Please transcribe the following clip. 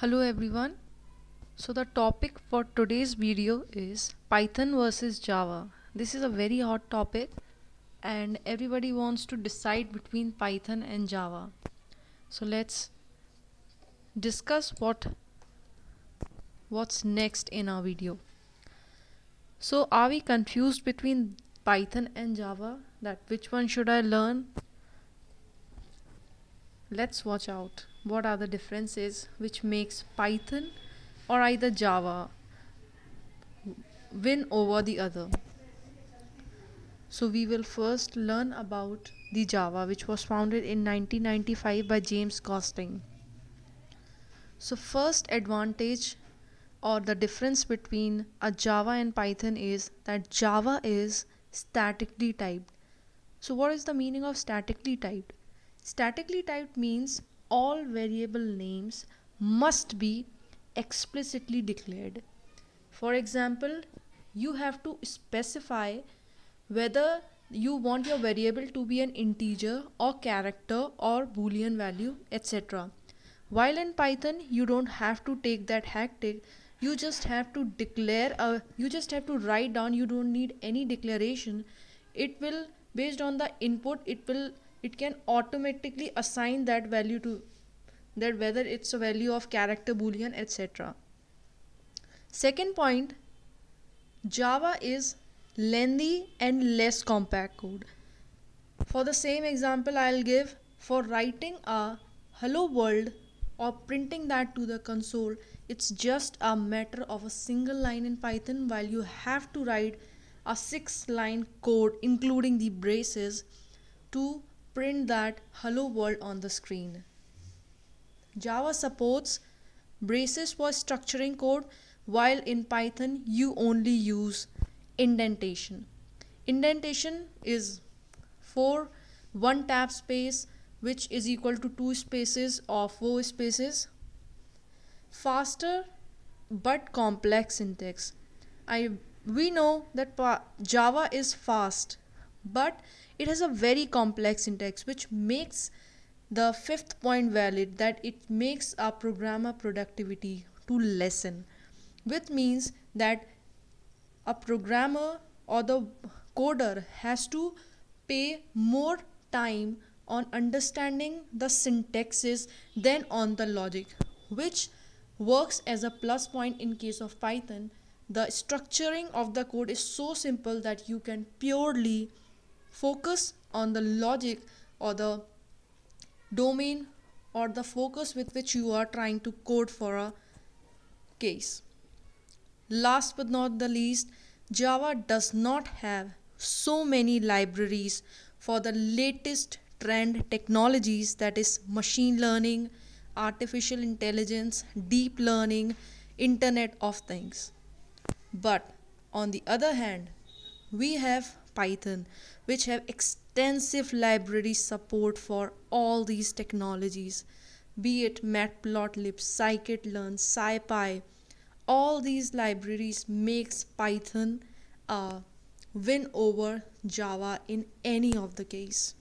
Hello everyone. So the topic for today's video is Python versus Java. This is a very hot topic and everybody wants to decide between Python and Java. So let's discuss what's next in our video. So are we confused between Python and Java, that which one should I learn? Let's watch out. What are the differences which makes Python or either Java win over the other? So we will first learn about the Java, which was founded in 1995 by James Gosling. So first advantage or the difference between a Java and Python is that Java is statically typed. So what is the meaning of statically typed? Statically typed means all variable names must be explicitly declared. For example, you have to specify whether you want your variable to be an integer or character or boolean value, etc. While in Python you don't have to take that hectic. You just have to you just have to write down. You don't need any declaration. It will, based on the input, it can automatically assign that value to that, whether it's a value of character, boolean, etc. Second point, Java is lengthy and less compact code. For the same example I'll give, for writing a hello world or printing that to the console, it's just a matter of a single line in Python, while you have to write a 6-line code including the braces to print that hello world on the screen. Java supports braces for structuring code, while in Python you only use indentation. Indentation is for one tab space, which is equal to two spaces or four spaces. Faster but complex syntax. We know that Java is fast, but it has a very complex syntax, which makes the fifth point valid, that it makes a programmer productivity to lessen, which means that a programmer or the coder has to pay more time on understanding the syntaxes than on the logic, which works as a plus point in case of Python. The structuring of the code is so simple that you can purely focus on the logic or the domain or the focus with which you are trying to code for a case. Last but not the least, Java does not have so many libraries for the latest trend technologies, that is machine learning, artificial intelligence, deep learning, internet of things. But on the other hand, we have Python, which have extensive library support for all these technologies, be it matplotlib, scikit-learn, scipy. All these libraries makes Python a win over Java in any of the case.